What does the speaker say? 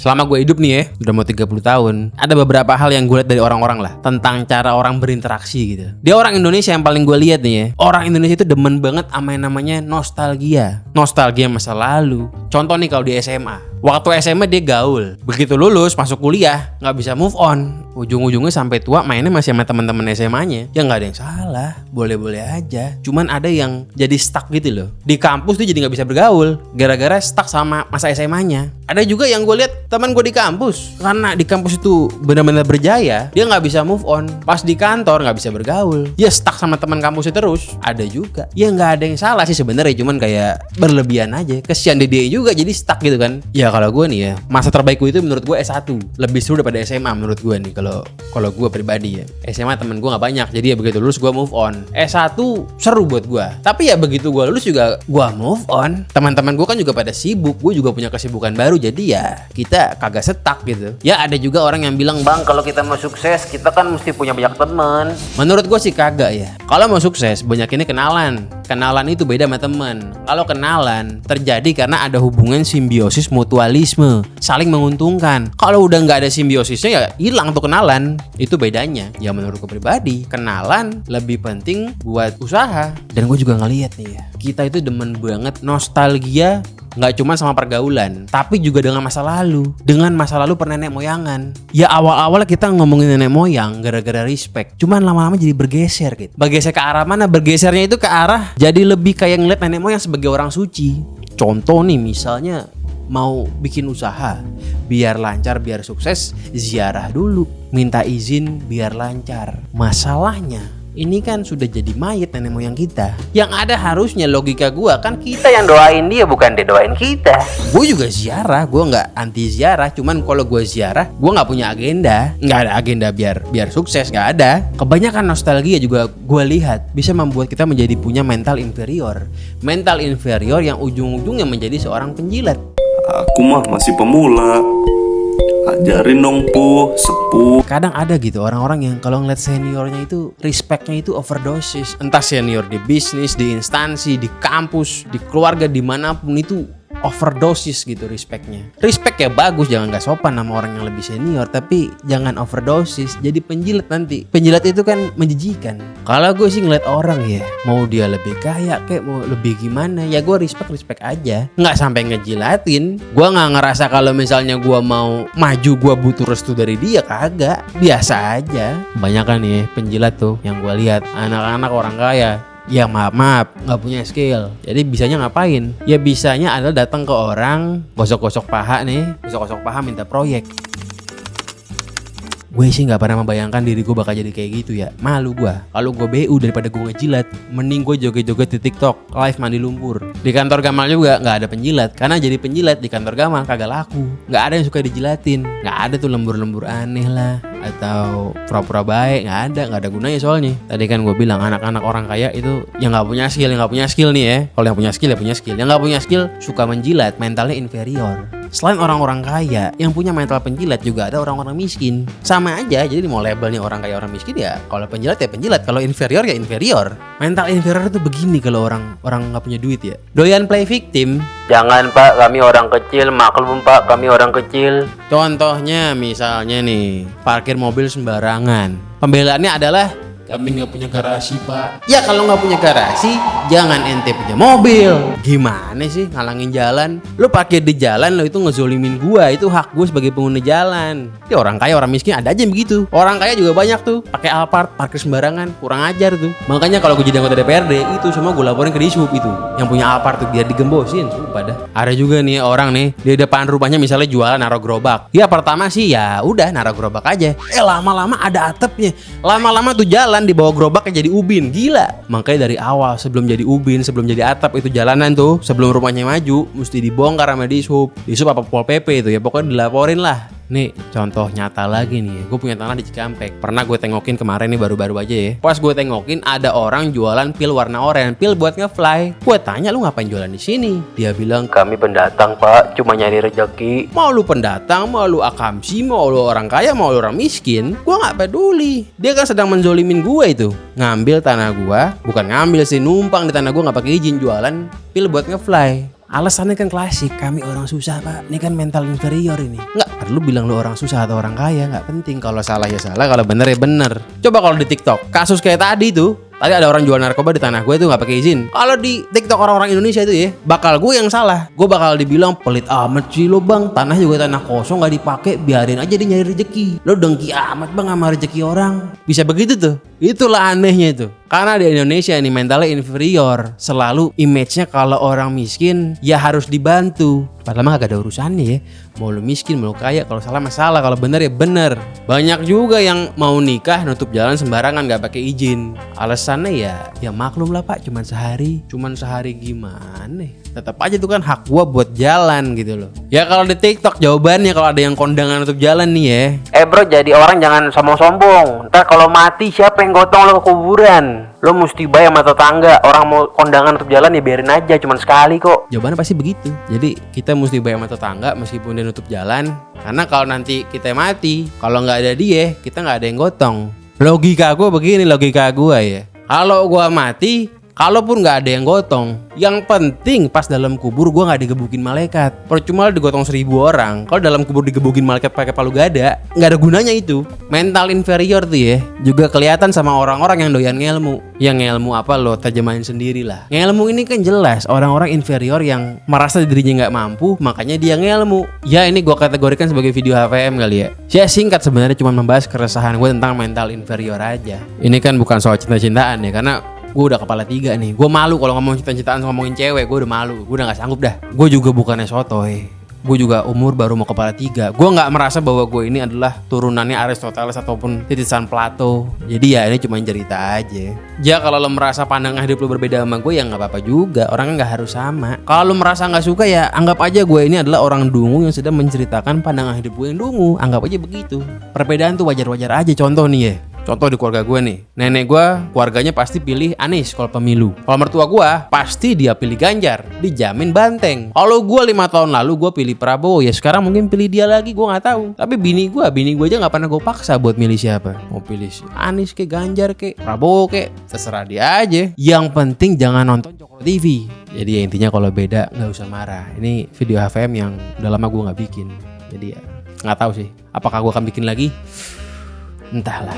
Selama gue hidup nih ya, udah mau 30 tahun, ada beberapa hal yang gue lihat dari orang-orang lah tentang cara orang berinteraksi gitu. Dia orang Indonesia yang paling gue lihat nih ya. Orang Indonesia itu demen banget sama yang namanya nostalgia. Nostalgia masa lalu. Contoh nih kalau di SMA. Waktu SMA dia gaul. Begitu lulus masuk kuliah nggak bisa move on. Ujung-ujungnya sampai tua mainnya masih sama teman-teman SMA-nya. Ya nggak ada yang salah, boleh-boleh aja. Cuman ada yang jadi stuck gitu loh. Di kampus dia jadi nggak bisa bergaul gara-gara stuck sama masa SMA-nya. Ada juga yang gue lihat teman gue di kampus, karena di kampus itu benar-benar berjaya, dia nggak bisa move on. Pas di kantor nggak bisa bergaul, dia stuck sama teman kampusnya terus. Ada juga. Ya nggak ada yang salah sih sebenarnya, cuman kayak berlebihan aja. Kesian dia juga jadi stuck gitu kan. Ya kalau gue nih ya, masa terbaikku itu menurut gue S1 lebih seru daripada SMA menurut gue nih. Kalau gue pribadi ya, SMA temen gue nggak banyak, jadi ya begitu lulus gue move on. S1 seru buat gue, tapi ya begitu gue lulus juga gue move on. Teman-teman gue kan juga pada sibuk, gue juga punya kesibukan baru, jadi ya kita kagak setak gitu. Ya ada juga orang yang bilang, bang kalau kita mau sukses kita kan mesti punya banyak teman. Menurut gue sih kagak ya. Kalau mau sukses banyak ini kenalan. Kenalan itu beda sama teman. Kalau kenalan terjadi karena ada hubungan simbiosis mutualisme, saling menguntungkan. Kalau udah nggak ada simbiosisnya ya hilang tuh kenalan. Itu bedanya. Ya menurutku pribadi, kenalan lebih penting buat usaha. Dan gue juga ngeliat nih ya, kita itu demen banget nostalgia. Nggak cuma sama pergaulan, tapi juga dengan masa lalu. Dengan masa lalu pernenek moyangan. Ya awal-awal kita ngomongin nenek moyang gara-gara respect. Cuman lama-lama jadi bergeser gitu. Bergeser ke arah mana? Bergesernya itu ke arah jadi lebih kayak ngeliat nenek moyang sebagai orang suci. Contoh nih misalnya mau bikin usaha, biar lancar, biar sukses, ziarah dulu. Minta izin biar lancar. Masalahnya ini kan sudah jadi mayat nenek moyang kita. Yang ada harusnya logika gue kan kita yang doain dia, bukan dia doain kita. Gue juga ziarah, gue nggak anti ziarah. Cuman kalau gue ziarah, gue nggak punya agenda. Nggak ada agenda biar sukses, nggak ada. Kebanyakan nostalgia juga gue lihat bisa membuat kita menjadi punya mental inferior. Mental inferior yang ujung-ujungnya menjadi seorang penjilat. Aku mah masih pemula. Ajarin dong sepuh. Kadang ada gitu orang-orang yang kalau ngeliat seniornya itu respectnya itu overdosis. Entah senior di bisnis, di instansi, di kampus, di keluarga, dimanapun itu overdosis gitu respectnya. Respect ya bagus, jangan gak sopan sama orang yang lebih senior, tapi jangan overdosis jadi penjilat nanti. Penjilat itu kan menjijikan. Kalau gue sih ngeliat orang ya, mau dia lebih kaya kayak mau lebih gimana, ya gue respect aja, nggak sampai ngejilatin. Gue nggak ngerasa kalau misalnya gue mau maju gue butuh restu dari dia, kagak, biasa aja. Banyak kan nih penjilat tuh yang gue lihat anak-anak orang kaya. Ya maaf nggak punya skill. Jadi bisanya ngapain? Ya bisanya adalah datang ke orang, gosok-gosok paha nih, gosok-gosok paha minta proyek. Gue sih gak pernah membayangkan diri gue bakal jadi kayak gitu ya. Malu gue. Kalau gue BU daripada gue ngejilat, mending gue joget-joget di TikTok, live mandi lumpur. Di kantor Gamal juga gak ada penjilat, karena jadi penjilat di kantor Gamal kagak laku. Gak ada yang suka dijilatin. Gak ada tuh lembur-lembur aneh lah, atau pura-pura baik. Gak ada gunanya soalnya. Tadi kan gue bilang anak-anak orang kaya itu yang gak punya skill nih ya. Kalau yang punya skill ya punya skill. Yang gak punya skill suka menjilat, mentalnya inferior. Selain orang-orang kaya, yang punya mental penjilat juga ada orang-orang miskin. Sama aja, jadi mau labelnya orang kaya orang miskin ya. Kalau penjilat ya penjilat, kalau inferior ya inferior. Mental inferior itu begini kalau orang nggak punya duit ya. Doyan play victim. Jangan pak, kami orang kecil, maklum pak, kami orang kecil. Contohnya misalnya nih, parkir mobil sembarangan. Pembelaannya adalah kami nggak punya garasi pak. Ya kalau nggak punya garasi, jangan ente punya mobil. Gimana sih ngalangin jalan? Lo parkir di jalan, lo itu ngezolimin gua. Itu hak gue sebagai pengguna jalan. Ya orang kaya orang miskin ada aja yang begitu. Orang kaya juga banyak tuh pakai Alphard, parkir sembarangan, kurang ajar tuh. Makanya kalau gue jadi anggota DPRD itu semua gue laporin ke Dishub itu. Yang punya Alphard tuh biar digembosin. Pada ada juga nih orang nih di depan rumahnya misalnya jualan naruh gerobak. Ya pertama sih ya udah naruh gerobak aja. Lama-lama ada atapnya. Lama-lama tuh jalan di bawah gerobaknya jadi ubin. Gila. Makanya dari awal sebelum jadi ubin, sebelum jadi atap itu jalanan tuh, sebelum rumahnya maju mesti dibongkar sama Dishub apa Pol PP itu ya, pokoknya dilaporin lah. Nih contoh nyata lagi nih, gue punya tanah di Cikampek. Pernah gue tengokin kemarin nih baru-baru aja ya. Pas gue tengokin ada orang jualan pil warna oranye, pil buat ngefly. Gue tanya, lu ngapain jualan di sini? Dia bilang, kami pendatang pak, cuma nyari rezeki. Mau lu pendatang, mau lu akamsi, mau lu orang kaya, mau lu orang miskin, gue nggak peduli. Dia kan sedang menzolimin gue itu. Ngambil tanah gue, bukan ngambil sih, numpang di tanah gue nggak pakai izin, jualan pil buat ngefly. Alasannya kan klasik, kami orang susah pak. Ini kan mental inferior ini. Nggak perlu bilang lu orang susah atau orang kaya, nggak penting. Kalau salah ya salah, kalau bener ya bener. Coba kalau di TikTok, kasus kayak tadi tuh. Tadi ada orang jual narkoba di tanah gue tuh nggak pakai izin. Kalau di TikTok orang-orang Indonesia itu ya, bakal gue yang salah. Gue bakal dibilang pelit amat sih lo bang. Tanah juga tanah kosong nggak dipakai, biarin aja dia nyari rezeki. Lo dengki amat bang sama rezeki orang. Bisa begitu tuh. Itulah anehnya itu. Karena di Indonesia ini mentalnya inferior. Selalu image-nya kalau orang miskin ya harus dibantu. Padahal mah gak ada urusannya ya. Mau lu miskin, mau lu kaya, kalau salah masalah, kalau bener ya bener. Banyak juga yang mau nikah nutup jalan sembarangan gak pakai izin. Alasannya ya maklum lah pak, cuman sehari gimana? Tetap aja tuh kan hak gua buat jalan gitu loh. Ya kalau di TikTok jawabannya kalau ada yang kondangan nutup jalan nih ya. Bro, jadi orang jangan sombong-sombong. Ntar kalau mati siapa yang gotong lo ke kuburan? Lo mesti bayar sama tetangga. Orang mau kondangan nutup jalan ya biarin aja, cuman sekali kok. Jawabannya pasti begitu. Jadi kita mesti bayar sama tetangga meskipun dia nutup jalan. Karena kalau nanti kita mati, kalau nggak ada dia, kita nggak ada yang gotong. Logika gue begini, logika gue ya. Kalau gue mati, kalaupun nggak ada yang gotong, yang penting pas dalam kubur gue nggak digebukin malaikat. Percuma digotong 1000 orang, kalau dalam kubur digebukin malaikat pakai palu gada, nggak ada gunanya itu. Mental inferior tuh ya, juga kelihatan sama orang-orang yang doyan ngelmu. Yang ngelmu apa lo terjemahin sendiri lah. Ngelmu ini kan jelas orang-orang inferior yang merasa dirinya nggak mampu, makanya dia ngelmu. Ya ini gue kategorikan sebagai video HVM kali ya. Ya singkat sebenarnya cuma membahas keresahan gue tentang mental inferior aja. Ini kan bukan soal cinta-cintaan ya, karena gue udah kepala 3 nih. Gue malu kalau ngomong cinta-cintaan ngomongin cewek. Gue udah malu. Gue udah gak sanggup dah. Gue juga bukannya sotoy. Gue juga umur baru mau kepala 3. Gue gak merasa bahwa gue ini adalah turunannya Aristoteles ataupun titisan Plato. Jadi ya ini cuma cerita aja. Ya kalau lo merasa pandangan hidup lo berbeda sama gue ya gak apa-apa juga. Orangnya gak harus sama. Kalau lo merasa gak suka ya anggap aja gue ini adalah orang dungu yang sedang menceritakan pandangan hidup gue yang dungu. Anggap aja begitu. Perbedaan tuh wajar-wajar aja. Contoh nih ya. Contoh di keluarga gue nih, nenek gue keluarganya pasti pilih Anies kalau pemilu. Kalau mertua gue pasti dia pilih Ganjar, dijamin banteng. Kalau gue 5 tahun lalu gue pilih Prabowo, ya sekarang mungkin pilih dia lagi, gue nggak tahu. Tapi bini gue aja nggak pernah gue paksa buat milih siapa. Mau pilih Anies ke Ganjar ke Prabowo ke, terserah dia aja. Yang penting jangan nonton Cokro TV. Jadi ya intinya kalau beda nggak usah marah. Ini video HVM yang udah lama gue nggak bikin. Jadi ya nggak tahu sih, apakah gue akan bikin lagi? Entahlah.